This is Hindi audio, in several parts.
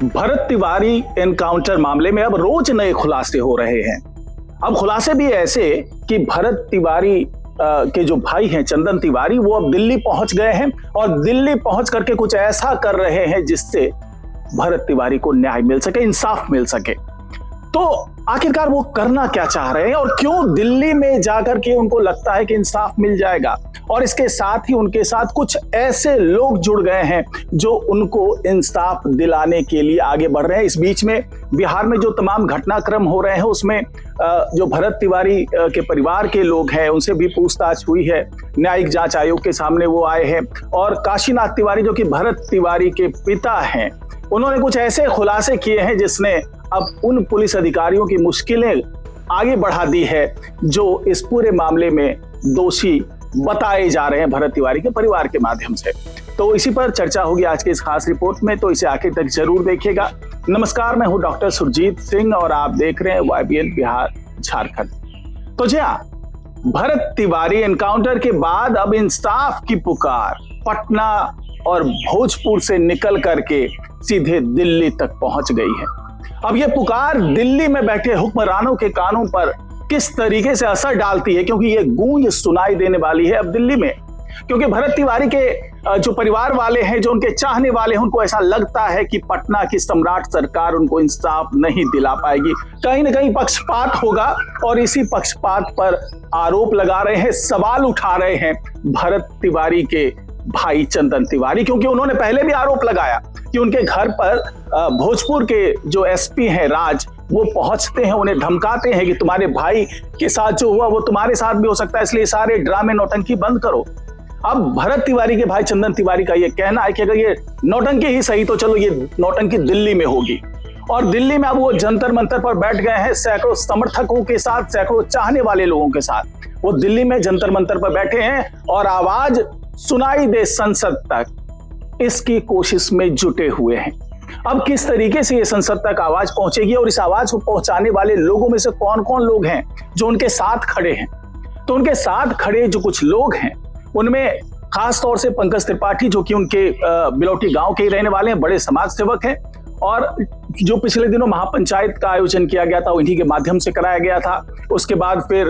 भरत तिवारी एनकाउंटर मामले में अब रोज नए खुलासे हो रहे हैं। अब खुलासे भी ऐसे कि भरत तिवारी के जो भाई हैं चंदन तिवारी, वो अब दिल्ली पहुंच गए हैं और दिल्ली पहुंच करके कुछ ऐसा कर रहे हैं जिससे भरत तिवारी को न्याय मिल सके, इंसाफ मिल सके। तो आखिरकार वो करना क्या चाह रहे हैं और क्यों दिल्ली में जाकर के उनको लगता है कि इंसाफ मिल जाएगा, और इसके साथ ही उनके साथ कुछ ऐसे लोग जुड़ गए हैं जो उनको इंसाफ दिलाने के लिए आगे बढ़ रहे हैं। इस बीच में बिहार में जो तमाम घटनाक्रम हो रहे हैं उसमें जो भरत तिवारी के परिवार के लोग हैं उनसे भी पूछताछ हुई है, न्यायिक जांच आयोग के सामने वो आए हैं, और काशीनाथ तिवारी जो कि भरत तिवारी के पिता हैं, उन्होंने कुछ ऐसे खुलासे किए हैं जिसने अब उन पुलिस अधिकारियों की मुश्किलें आगे बढ़ा दी है जो इस पूरे मामले में दोषी बताए जा रहे हैं भरत तिवारी के परिवार के माध्यम से। तो इसी पर चर्चा होगी आज की इस खास रिपोर्ट में, तो इसे आखिर तक जरूर देखिएगा। नमस्कार, मैं हूं डॉक्टर सुरजीत सिंह और आप देख रहे हैं YBN बिहार झारखंड। तो जी हाँ, भरत तिवारी एनकाउंटर के बाद अब इंसाफ की पुकार पटना और भोजपुर से निकल करके सीधे दिल्ली तक पहुंच गई है। अब यह पुकार दिल्ली में बैठे हुक्मरानों के कानों पर किस तरीके से असर डालती है, क्योंकि यह गूंज सुनाई देने वाली है अब दिल्ली में। क्योंकि भरत तिवारी के जो परिवार वाले हैं, जो उनके चाहने वाले हैं, उनको ऐसा लगता है कि पटना की सम्राट सरकार उनको इंसाफ नहीं दिला पाएगी, कहीं ना कहीं पक्षपात होगा, और इसी पक्षपात पर आरोप लगा रहे हैं, सवाल उठा रहे हैं भरत तिवारी के भाई चंदन तिवारी। क्योंकि उन्होंने पहले भी आरोप लगाया कि उनके घर पर भोजपुर के जो SP हैं राज, वो पहुंचते हैं, उन्हें धमकाते हैं कि तुम्हारे भाई के साथ जो हुआ वो तुम्हारे साथ भी हो सकता है, इसलिए सारे ड्रामे नौटंकी बंद करो। अब भरत तिवारी के भाई चंदन तिवारी का ये कहना है कि अगर ये नौटंकी ही सही तो चलो ये नौटंकी दिल्ली में होगी। और दिल्ली में अब वो जंतर मंतर पर बैठ गए हैं, सैकड़ों समर्थकों के साथ, सैकड़ों चाहने वाले लोगों के साथ वो दिल्ली में जंतर मंतर पर बैठे हैं और आवाज सुनाई दे संसद तक, इसकी कोशिश में जुटे हुए हैं। अब किस तरीके से ये संसद तक आवाज पहुंचेगी और इस आवाज को पहुंचाने वाले लोगों में से कौन कौन लोग हैं जो उनके साथ खड़े हैं। तो उनके साथ खड़े जो कुछ लोग हैं उनमें खास तौर से पंकज त्रिपाठी, जो कि उनके बिलौटी गांव के ही रहने वाले हैं, बड़े समाज सेवक हैं, और जो पिछले दिनों महापंचायत का आयोजन किया गया था उन्हीं के माध्यम से कराया गया था। उसके बाद फिर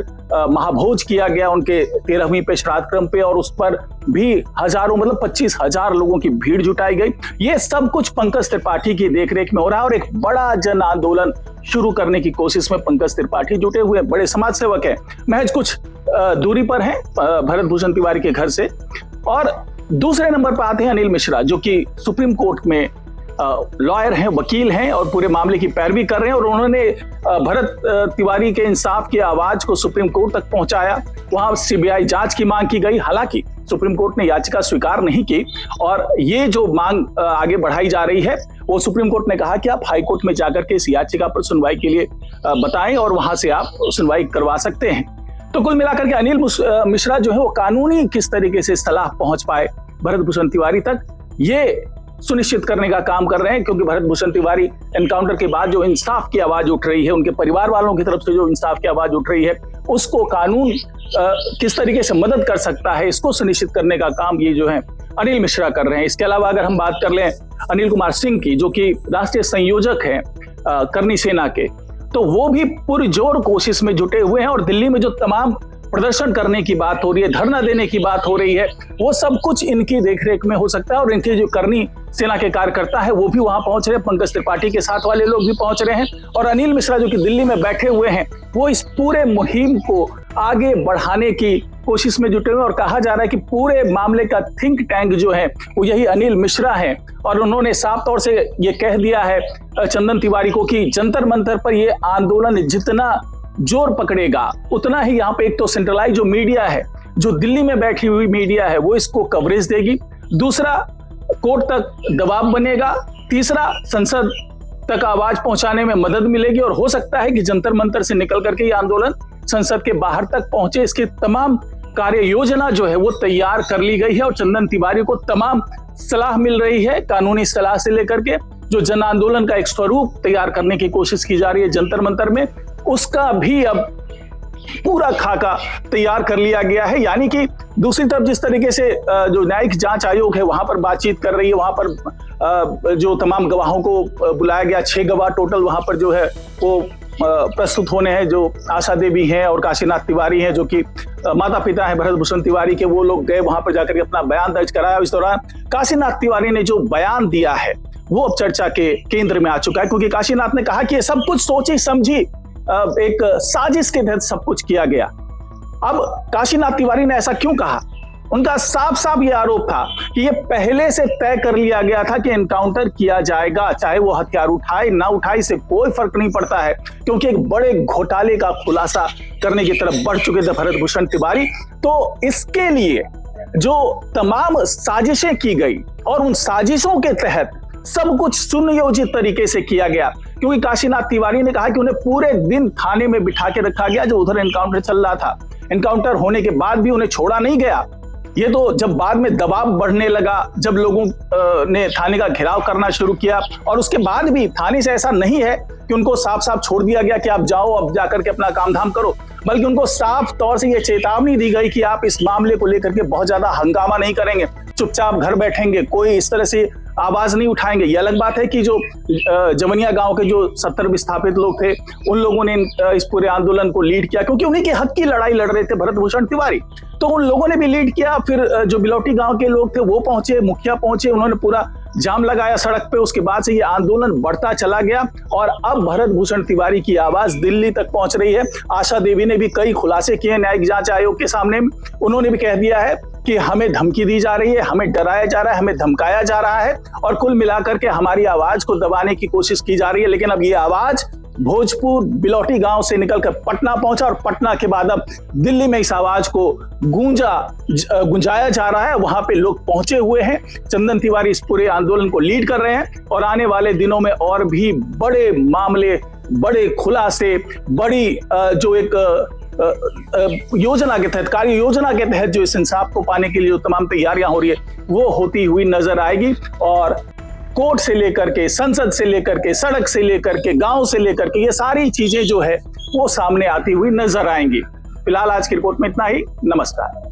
महाभोज किया गया उनके 13वीं पे श्राद्ध क्रम पे, और उस पर भी हजारों, मतलब 25,000 लोगों की भीड़ जुटाई गई। ये सब कुछ पंकज त्रिपाठी की देखरेख में हो रहा है और एक बड़ा जन आंदोलन शुरू करने की कोशिश में पंकज त्रिपाठी जुटे हुए बड़े समाज सेवक हैं, महज कुछ दूरी पर हैं भरत भूषण तिवारी के घर से। और दूसरे नंबर पर आते हैं अनिल मिश्रा, जो कि सुप्रीम कोर्ट में लॉयर हैं, वकील हैं और पूरे मामले की पैरवी कर रहे हैं, और उन्होंने भरत तिवारी के इंसाफ की आवाज को सुप्रीम कोर्ट तक पहुंचाया। वहां CBI जांच की मांग की गई, हालांकि सुप्रीम कोर्ट ने याचिका स्वीकार नहीं की, और ये जो मांग आगे बढ़ाई जा रही है वो सुप्रीम कोर्ट ने कहा कि आप हाई कोर्ट में जाकर के इस याचिका पर सुनवाई के लिए बताएं और वहां से आप सुनवाई करवा सकते हैं। तो कुल मिलाकर के अनिल मिश्रा जो है वो कानूनी किस तरीके से सलाह पहुंच पाए भरत भूषण तिवारी तक, ये सुनिश्चित करने का काम कर रहे हैं। क्योंकि भरत भूषण तिवारी एनकाउंटर के बाद जो इंसाफ की आवाज उठ रही है, उनके परिवार वालों की तरफ से जो इंसाफ की आवाज उठ रही है, उसको कानून किस तरीके से मदद कर सकता है, इसको सुनिश्चित करने का काम ये जो है अनिल मिश्रा कर रहे हैं। इसके अलावा अगर हम बात कर लें अनिल कुमार सिंह की, जो कि राष्ट्रीय संयोजक हैं करनी सेना के, तो वो भी पुरजोर कोशिश में जुटे हुए हैं, और दिल्ली में जो तमाम प्रदर्शन करने की बात हो रही है, धरना देने की बात हो रही है, वो सब कुछ इनकी देखरेख में हो सकता है। और इनके जो करनी सेना के कार्यकर्ता है वो भी वहां पहुंच रहे हैं, पंकज त्रिपाठी के साथ वाले लोग भी पहुंच रहे हैं, और अनिल मिश्रा जो कि दिल्ली में बैठे हुए हैं वो इस पूरे मुहिम को आगे बढ़ाने की कोशिश में जुटे हुए हैं। और कहा जा रहा है कि पूरे मामले का थिंक टैंक जो है वो यही अनिल मिश्रा है, और उन्होंने साफ तौर से ये कह दिया है चंदन तिवारी को कि जंतर मंतर पर ये आंदोलन जितना जोर पकड़ेगा उतना ही यहाँ पे एक तो सेंट्रलाइज जो मीडिया है, जो दिल्ली में बैठी हुई मीडिया है, वो इसको कवरेज देगी, दूसरा कोर्ट तक दबाव बनेगा, तीसरा संसद तक आवाज पहुंचाने में मदद मिलेगी, और हो सकता है कि जंतर मंतर से निकल करके ये आंदोलन संसद के बाहर तक पहुंचे। इसकी तमाम कार्य योजना जो है वो तैयार कर ली गई है, और चंदन तिवारी को तमाम सलाह मिल रही है, कानूनी सलाह से लेकर के जो जन आंदोलन का एक स्वरूप तैयार करने की कोशिश की जा रही है जंतर मंतर में, उसका भी अब पूरा खाका तैयार कर लिया गया है। यानी कि दूसरी तरफ जिस तरीके से जो न्यायिक जांच आयोग है वहां पर बातचीत कर रही है, वहां पर जो तमाम गवाहों को बुलाया गया, 6 गवाह टोटल वहां पर जो है वो प्रस्तुत होने हैं, जो आशा देवी हैं और काशीनाथ तिवारी हैं, जो कि माता पिता हैं भरत भूषण तिवारी के। वो लोग गए वहां पर जाकर के अपना बयान दर्ज कराया। इस दौरान काशीनाथ तिवारी ने जो बयान दिया है वो अब चर्चा के केंद्र में आ चुका है, क्योंकि काशीनाथ ने कहा कि ये सब कुछ सोची समझी एक साजिश के तहत सब कुछ किया गया। अब काशीनाथ तिवारी ने ऐसा क्यों कहा? उनका साफ साफ ये आरोप था कि ये पहले से तय कर लिया गया था कि एनकाउंटर किया जाएगा, चाहे वो हथियार उठाए ना उठाए इससे कोई फर्क नहीं पड़ता है, क्योंकि एक बड़े घोटाले का खुलासा करने की तरफ बढ़ चुके थे भरत भूषण तिवारी। तो इसके लिए जो तमाम साजिशें की गई और उन साजिशों के तहत सब कुछ सुनियोजित तरीके से किया गया, क्योंकि काशीनाथ तिवारी ने कहा कि उन्हें पूरे दिन थाने में बिठा के रखा गया जो उधर एनकाउंटर चल रहा था। एनकाउंटर होने के बाद भी उन्हें छोड़ा नहीं गया। ये तो जब बाद में दबाव बढ़ने लगा, जब लोगों ने थाने का घेराव करना शुरू किया, और उसके बाद भी थाने से ऐसा नहीं है कि उनको साफ साफ छोड़ दिया गया कि आप जाओ अब जाकर के अपना काम धाम करो, बल्कि उनको साफ तौर से ये चेतावनी दी गई कि आप इस मामले को लेकर के बहुत ज्यादा हंगामा नहीं करेंगे, चुपचाप घर बैठेंगे, कोई इस तरह से आवाज नहीं उठाएंगे। ये अलग बात है कि जो जमनिया गांव के जो 70 विस्थापित लोग थे उन लोगों ने इस पूरे आंदोलन को लीड किया, क्योंकि उन्हीं के हक की लड़ाई लड़ रहे थे भरत भूषण तिवारी, तो उन लोगों ने भी लीड किया। फिर जो बिलौटी गांव के लोग थे वो पहुंचे, मुखिया पहुंचे, उन्होंने पूरा जाम लगाया सड़क पे। उसके बाद से ये आंदोलन बढ़ता चला गया और अब भरत भूषण तिवारी की आवाज दिल्ली तक पहुंच रही है। आशा देवी ने भी कई खुलासे किए न्यायिक जांच आयोग के सामने। उन्होंने भी कह दिया है कि हमें धमकी दी जा रही है, हमें डराया जा रहा है, हमें धमकाया जा रहा है और कुल मिलाकर के हमारी आवाज को दबाने की कोशिश की जा रही है। लेकिन अब ये आवाज भोजपुर बिलौटी गांव से निकलकर पटना पहुंचा और पटना के बाद अब दिल्ली में इस आवाज को गुंजाया जा रहा है। वहां पे लोग पहुंचे हुए हैं। चंदन तिवारी इस पूरे आंदोलन को लीड कर रहे हैं और आने वाले दिनों में और भी बड़े मामले, बड़े खुलासे, बड़ी जो एक योजना के तहत, कार्य योजना के तहत जो इस इंसाफ को पाने के लिए जो तमाम तैयारियां हो रही है वो होती हुई नजर आएगी। और कोर्ट से लेकर के, संसद से लेकर के, सड़क से लेकर के, गांव से लेकर के, ये सारी चीजें जो है वो सामने आती हुई नजर आएंगी। फिलहाल आज की रिपोर्ट में इतना ही। नमस्कार।